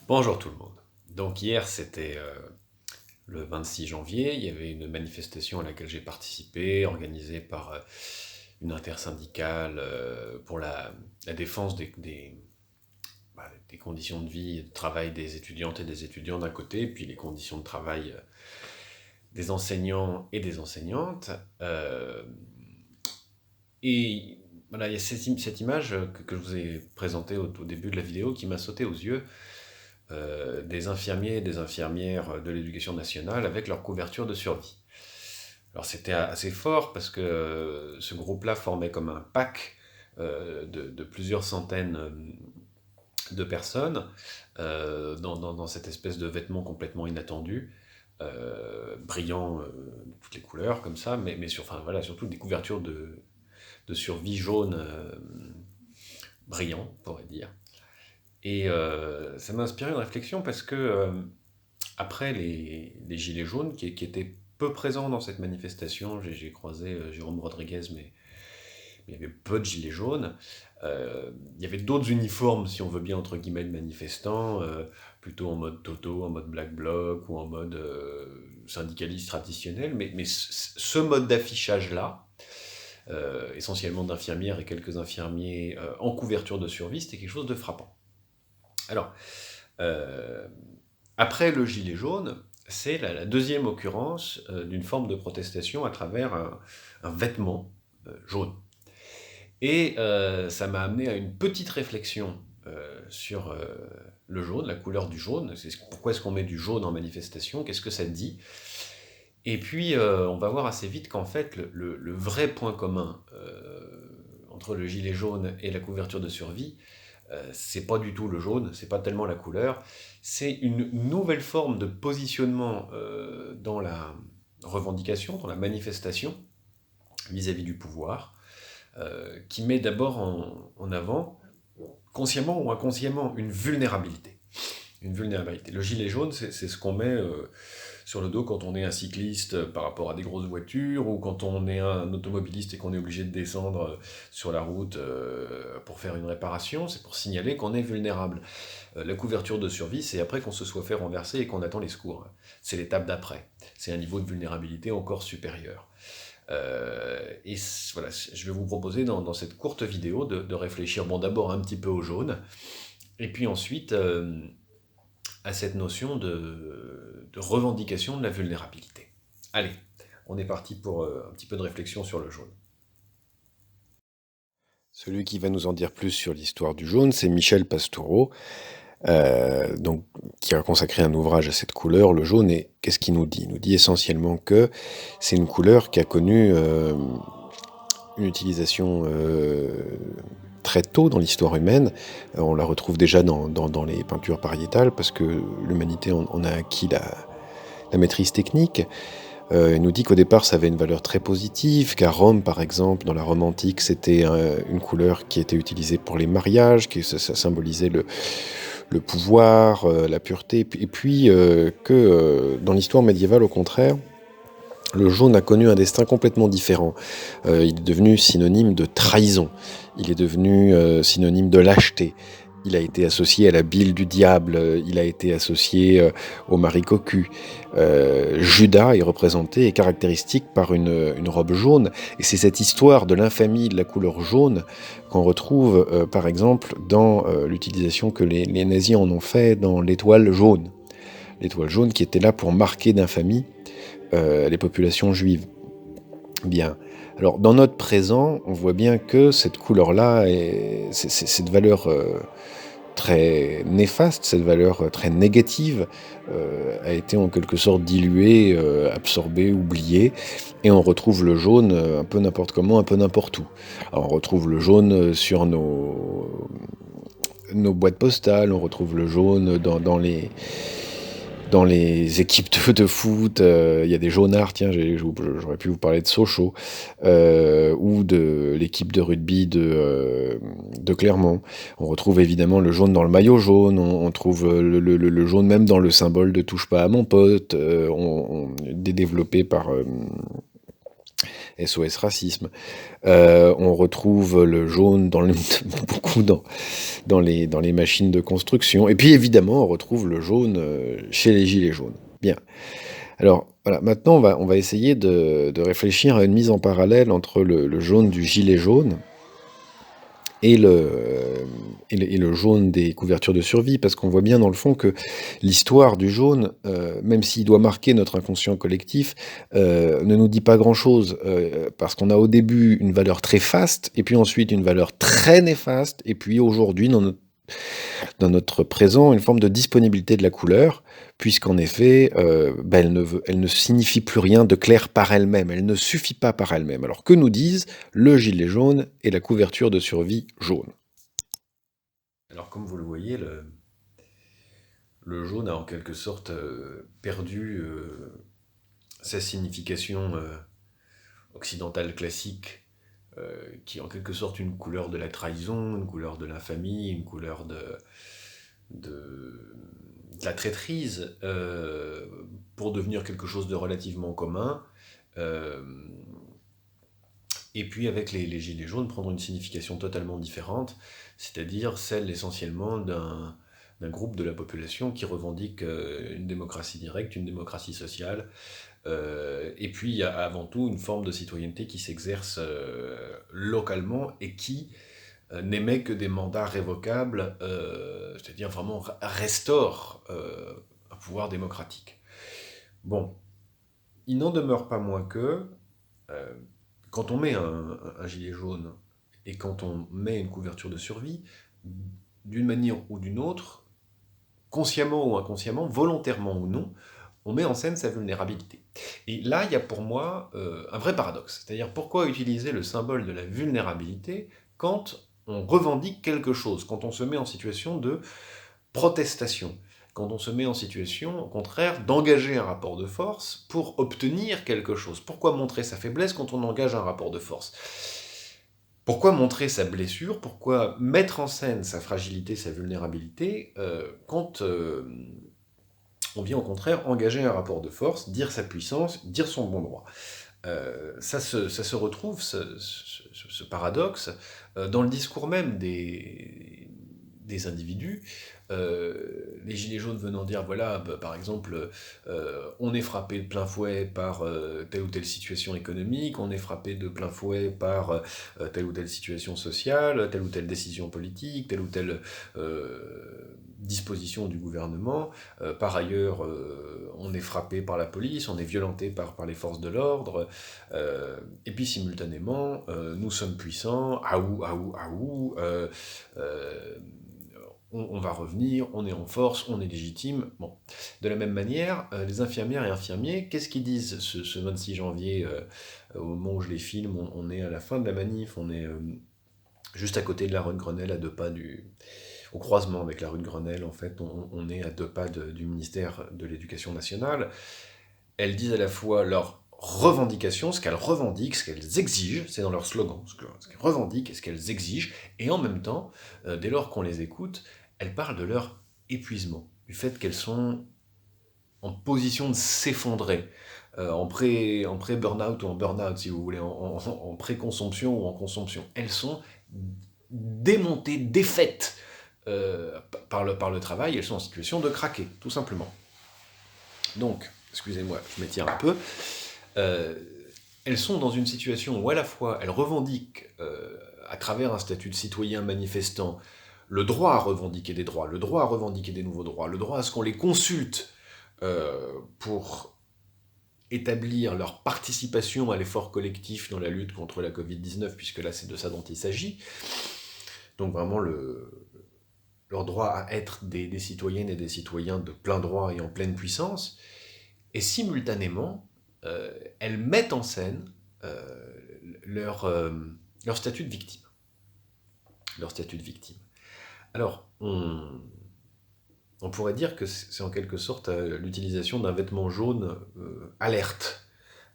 Bonjour tout le monde. Donc hier c'était le 26 janvier, il y avait une manifestation à laquelle j'ai participé, organisée par une intersyndicale pour la défense des conditions de vie et de travail des étudiantes et des étudiants d'un côté, puis les conditions de travail des enseignants et des enseignantes. Euh, et voilà, il y a cette image que je vous ai présentée au début de la vidéo qui m'a sauté aux yeux des infirmiers et des infirmières de l'éducation nationale avec leur couverture de survie. Alors c'était assez fort parce que ce groupe-là formait comme un pack de plusieurs centaines de personnes dans cette espèce de vêtements complètement inattendus, brillants de toutes les couleurs comme ça, enfin, voilà, surtout des couvertures de survie jaune brillants, on pourrait dire. Et ça m'a inspiré une réflexion parce que après les Gilets jaunes, qui étaient peu présents dans cette manifestation, j'ai croisé Jérôme Rodriguez, mais il y avait peu de Gilets jaunes. Il y avait d'autres uniformes, si on veut bien, entre guillemets, de manifestants, plutôt en mode Toto, en mode Black Bloc ou en mode syndicaliste traditionnel. Mais ce mode d'affichage-là, essentiellement d'infirmières et quelques infirmiers en couverture de survie, c'était quelque chose de frappant. Alors, euh, après le gilet jaune, c'est la deuxième occurrence d'une forme de protestation à travers un vêtement jaune. Et ça m'a amené à une petite réflexion sur le jaune, la couleur du jaune. Pourquoi est-ce qu'on met du jaune en manifestation? Qu'est-ce que ça dit? Et puis, on va voir assez vite qu'en fait, le vrai point commun entre le gilet jaune et la couverture de survie, c'est pas du tout le jaune, c'est pas tellement la couleur, c'est une nouvelle forme de positionnement dans la revendication, dans la manifestation vis-à-vis du pouvoir, qui met d'abord en avant, consciemment ou inconsciemment, une vulnérabilité. Une vulnérabilité. Le gilet jaune, c'est ce qu'on met sur le dos quand on est un cycliste par rapport à des grosses voitures, ou quand on est un automobiliste et qu'on est obligé de descendre sur la route pour faire une réparation, c'est pour signaler qu'on est vulnérable. La couverture de survie, c'est après qu'on se soit fait renverser et qu'on attend les secours. C'est l'étape d'après. C'est un niveau de vulnérabilité encore supérieur. Et voilà, je vais vous proposer dans cette courte vidéo de réfléchir, bon, d'abord un petit peu au jaune, et puis ensuite à cette notion de revendication de la vulnérabilité. Allez, on est parti pour un petit peu de réflexion sur le jaune. Celui qui va nous en dire plus sur l'histoire du jaune, c'est Michel Pastoureau, donc, qui a consacré un ouvrage à cette couleur, le jaune. Et qu'est-ce qu'il nous dit? Il nous dit essentiellement que c'est une couleur qui a connu une utilisation très tôt dans l'histoire humaine. On la retrouve déjà dans les peintures pariétales, parce que l'humanité en a acquis la maîtrise technique. Il nous dit qu'au départ, ça avait une valeur très positive, qu'à Rome, par exemple, dans la Rome antique, c'était une couleur qui était utilisée pour les mariages, que ça symbolisait le pouvoir, la pureté, et puis que dans l'histoire médiévale, au contraire, le jaune a connu un destin complètement différent. Il est devenu synonyme de trahison, il est devenu synonyme de lâcheté. Il a été associé à la bile du diable, il a été associé au mari cocu. Judas est représenté et caractéristique par une robe jaune. Et c'est cette histoire de l'infamie de la couleur jaune qu'on retrouve, par exemple, dans l'utilisation que les nazis en ont fait dans l'étoile jaune. L'étoile jaune qui était là pour marquer d'infamie les populations juives. Bien. Alors, dans notre présent, on voit bien que cette couleur-là, cette valeur très néfaste, cette valeur très négative, a été en quelque sorte diluée, absorbée, oubliée, et on retrouve le jaune un peu n'importe comment, un peu n'importe où. Alors, on retrouve le jaune sur nos boîtes postales, on retrouve le jaune dans les équipes de foot. Il y a des jaunards, tiens, j'aurais pu vous parler de Sochaux, ou de l'équipe de rugby de Clermont. On retrouve évidemment le jaune dans le maillot jaune, on trouve le jaune même dans le symbole de touche pas à mon pote, développé par SOS Racisme. On retrouve le jaune beaucoup dans les machines de construction. Et puis évidemment, on retrouve le jaune chez les gilets jaunes. Bien. Alors voilà, maintenant on va essayer de réfléchir à une mise en parallèle entre le jaune du gilet jaune et le jaune des couvertures de survie, parce qu'on voit bien dans le fond que l'histoire du jaune, même s'il doit marquer notre inconscient collectif, ne nous dit pas grand-chose, parce qu'on a au début une valeur très faste, et puis ensuite une valeur très néfaste, et puis aujourd'hui, dans notre présent, une forme de disponibilité de la couleur, puisqu'en effet, elle ne signifie plus rien de clair par elle-même, elle ne suffit pas par elle-même. Alors que nous disent le gilet jaune et la couverture de survie jaune? Alors comme vous le voyez, le jaune a en quelque sorte perdu sa signification occidentale classique, qui est en quelque sorte une couleur de la trahison, une couleur de l'infamie, une couleur de la traîtrise, pour devenir quelque chose de relativement commun. euh, et puis avec les gilets jaunes, prendre une signification totalement différente, c'est-à-dire celle essentiellement d'un groupe de la population qui revendique une démocratie directe, une démocratie sociale, et puis il y a avant tout une forme de citoyenneté qui s'exerce localement et qui n'émet que des mandats révocables, c'est-à-dire vraiment restaure un pouvoir démocratique. Bon, il n'en demeure pas moins que euh, quand on met un gilet jaune et quand on met une couverture de survie, d'une manière ou d'une autre, consciemment ou inconsciemment, volontairement ou non, on met en scène sa vulnérabilité. Et là, il y a pour moi un vrai paradoxe. C'est-à-dire pourquoi utiliser le symbole de la vulnérabilité quand on revendique quelque chose, quand on se met en situation de protestation, quand on se met en situation, au contraire, d'engager un rapport de force pour obtenir quelque chose. Pourquoi montrer sa faiblesse quand on engage un rapport de force? Pourquoi montrer sa blessure? Pourquoi mettre en scène sa fragilité, sa vulnérabilité, quand on vient au contraire engager un rapport de force, dire sa puissance, dire son bon droit? Ça se retrouve, ce paradoxe, dans le discours même des individus. Les gilets jaunes venant dire, voilà, bah, par exemple, on est frappé de plein fouet par telle ou telle situation économique, on est frappé de plein fouet par telle ou telle situation sociale, telle ou telle décision politique, telle ou telle disposition du gouvernement. Par ailleurs, on est frappé par la police, on est violenté par les forces de l'ordre, et puis simultanément, nous sommes puissants, aou, aou, aou, on va revenir, on est en force, on est légitime. Bon. De la même manière, les infirmières et infirmiers, qu'est-ce qu'ils disent ce 26 janvier, au moment où je les filme, on est à la fin de la manif, on est juste à côté de la rue de Grenelle, à 2 pas au croisement avec la rue de Grenelle, en fait, on est à 2 pas du ministère de l'Éducation nationale. Elles disent à la fois leurs revendications, ce qu'elles revendiquent, ce qu'elles exigent, c'est dans leur slogan, ce qu'elles revendiquent et ce qu'elles exigent, et en même temps, dès lors qu'on les écoute, elles parlent de leur épuisement, du fait qu'elles sont en position de s'effondrer, en pré-burnout ou en burnout, si vous voulez, en pré-consomption ou en consomption. Elles sont démontées, défaites par le travail, elles sont en situation de craquer, tout simplement. Donc, excusez-moi, je m'étire un peu. Euh, Elles sont dans une situation où à la fois elles revendiquent, à travers un statut de citoyen manifestant, le droit à revendiquer des droits, le droit à revendiquer des nouveaux droits, le droit à ce qu'on les consulte pour établir leur participation à l'effort collectif dans la lutte contre la Covid-19, puisque là c'est de ça dont il s'agit. Donc vraiment leur droit à être des citoyennes et des citoyens de plein droit et en pleine puissance, et simultanément, elles mettent en scène leur, leur statut de victime. Leur statut de victime. Alors, on pourrait dire que c'est en quelque sorte l'utilisation d'un vêtement jaune alerte.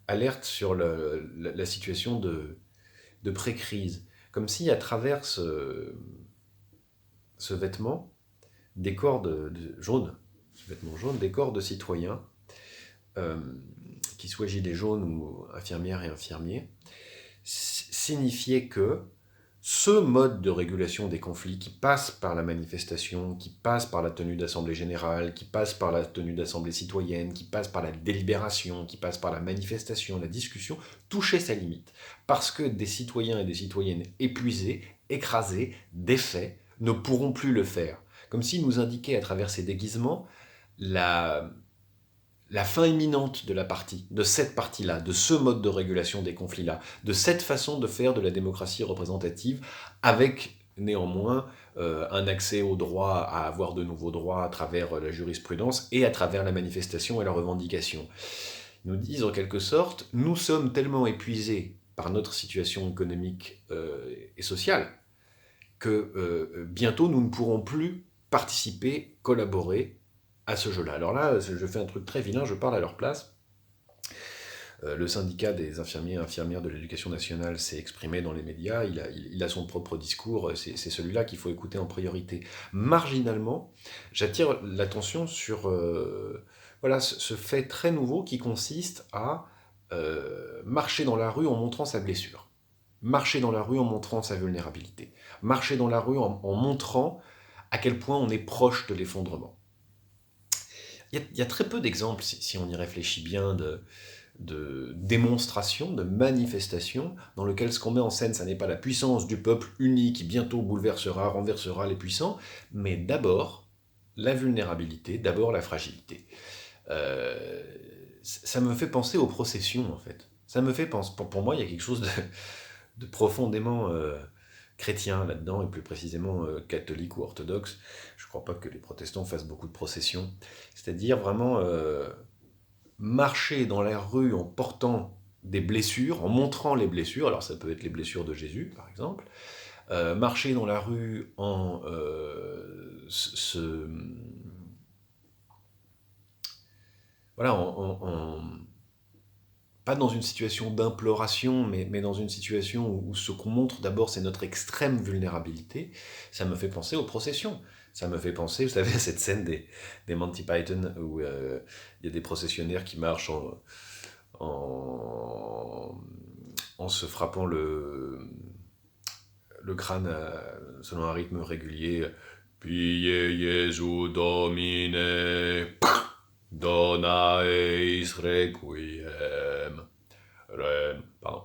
Alerte sur la situation de pré-crise. Comme si à travers ce vêtement, des corps jaunes, ce vêtement jaune, des corps de citoyens, euh, qu'ils soient gilets jaunes ou infirmières et infirmiers, signifiait que ce mode de régulation des conflits qui passe par la manifestation, qui passe par la tenue d'assemblée générale, qui passe par la tenue d'assemblée citoyenne, qui passe par la délibération, qui passe par la manifestation, la discussion, touchait sa limite. Parce que des citoyens et des citoyennes épuisés, écrasés, défaits, ne pourront plus le faire. Comme s'il nous indiquait à travers ces déguisements la fin imminente de la partie, de cette partie-là, de ce mode de régulation des conflits-là, de cette façon de faire de la démocratie représentative, avec néanmoins un accès au droit à avoir de nouveaux droits à travers la jurisprudence et à travers la manifestation et la revendication. Ils nous disent en quelque sorte, nous sommes tellement épuisés par notre situation économique et sociale que bientôt nous ne pourrons plus participer, collaborer à ce jeu-là. Alors là, je fais un truc très vilain, je parle à leur place. Le syndicat des infirmiers et infirmières de l'éducation nationale s'est exprimé dans les médias, il a son propre discours, c'est celui-là qu'il faut écouter en priorité. Marginalement, j'attire l'attention sur voilà, ce fait très nouveau qui consiste à marcher dans la rue en montrant sa blessure, marcher dans la rue en montrant sa vulnérabilité, marcher dans la rue en montrant à quel point on est proche de l'effondrement. Il y a très peu d'exemples, si on y réfléchit bien, de démonstrations, de manifestations, dans lesquelles ce qu'on met en scène, ça n'est pas la puissance du peuple uni qui bientôt bouleversera, renversera les puissants, mais d'abord la vulnérabilité, d'abord la fragilité. Ça me fait penser aux processions, en fait. Ça me fait penser, pour moi, il y a quelque chose de profondément chrétien là-dedans, et plus précisément catholique ou orthodoxe. Je ne crois pas que les protestants fassent beaucoup de processions. C'est-à-dire vraiment marcher dans la rue en portant des blessures, en montrant les blessures, alors ça peut être les blessures de Jésus, par exemple, marcher dans la rue en voilà, pas dans une situation d'imploration, mais dans une situation où ce qu'on montre d'abord, c'est notre extrême vulnérabilité. Ça me fait penser aux processions. Ça me fait penser, vous savez, à cette scène des Monty Python où il y a des processionnaires qui marchent en se frappant le crâne selon un rythme régulier. Pie Jesu Domine, dona eis requiem. Pardon.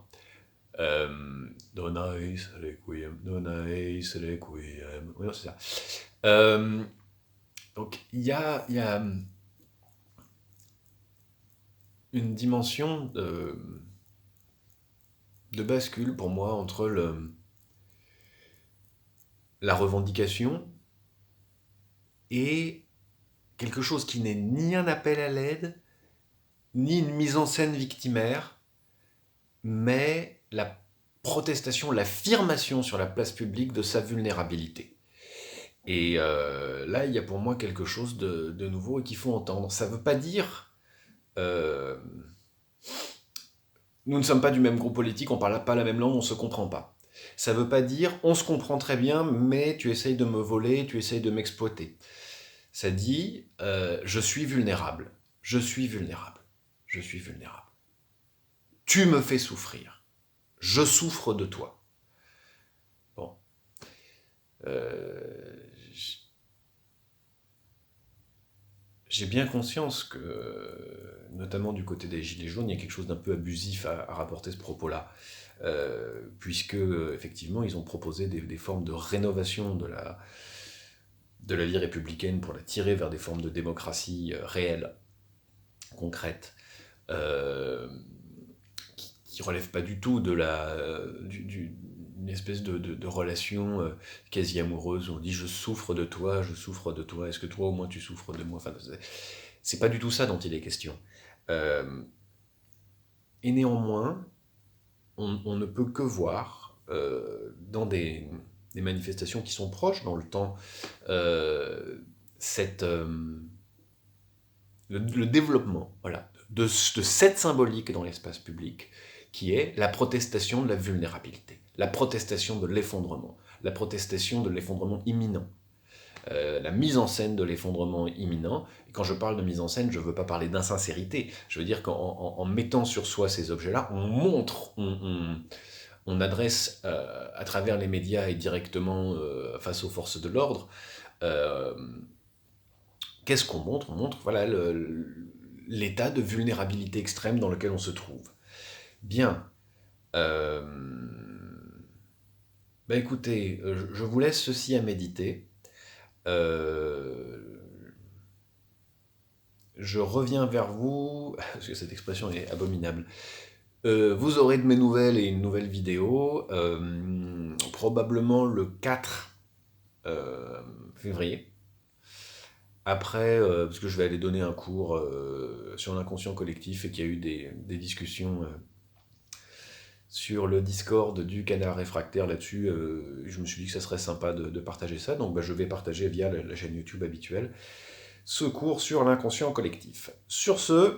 Dona eis requiem, dona eis requiem. Oui, non, c'est ça. Donc, il y a une dimension de bascule pour moi entre la revendication et quelque chose qui n'est ni un appel à l'aide, ni une mise en scène victimaire, mais la protestation, l'affirmation sur la place publique de sa vulnérabilité. Et là, il y a pour moi quelque chose de nouveau et qu'il faut entendre. Ça ne veut pas dire... nous ne sommes pas du même groupe politique, on ne parle pas la même langue, on ne se comprend pas. Ça ne veut pas dire on se comprend très bien, mais tu essayes de me voler, tu essayes de m'exploiter. Ça dit je suis vulnérable, je suis vulnérable, je suis vulnérable. Tu me fais souffrir, je souffre de toi. Bon. J'ai bien conscience que, notamment du côté des Gilets jaunes, il y a quelque chose d'un peu abusif à rapporter ce propos-là, puisque, effectivement, ils ont proposé des formes de rénovation de la vie républicaine pour la tirer vers des formes de démocratie réelle, concrète, qui ne relèvent pas du tout de une espèce de relation quasi amoureuse où on dit je souffre de toi, est-ce que toi au moins tu souffres de moi, enfin, c'est pas du tout ça dont il est question. Et néanmoins, on ne peut que voir dans des manifestations qui sont proches dans le temps le développement, voilà, de cette symbolique dans l'espace public qui est la protestation de la vulnérabilité, la protestation de l'effondrement imminent. la mise en scène de l'effondrement imminent. Et quand je parle de mise en scène, je ne veux pas parler d'insincérité. Je veux dire qu'en mettant sur soi ces objets-là, on montre, on adresse à travers les médias et directement face aux forces de l'ordre, euh, qu'est-ce qu'on montre? On montre voilà, l'état de vulnérabilité extrême dans lequel on se trouve. Bien. Euh, écoutez, je vous laisse ceci à méditer. Euh, je reviens vers vous, parce que cette expression est abominable. Vous aurez de mes nouvelles et une nouvelle vidéo, probablement le 4 février. Après, parce que je vais aller donner un cours sur l'inconscient collectif et qu'il y a eu des discussions sur le Discord du Canard Réfractaire là-dessus, je me suis dit que ça serait sympa de partager ça, donc je vais partager via la chaîne YouTube habituelle ce cours sur l'inconscient collectif. Sur ce,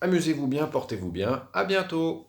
amusez-vous bien, portez-vous bien, à bientôt!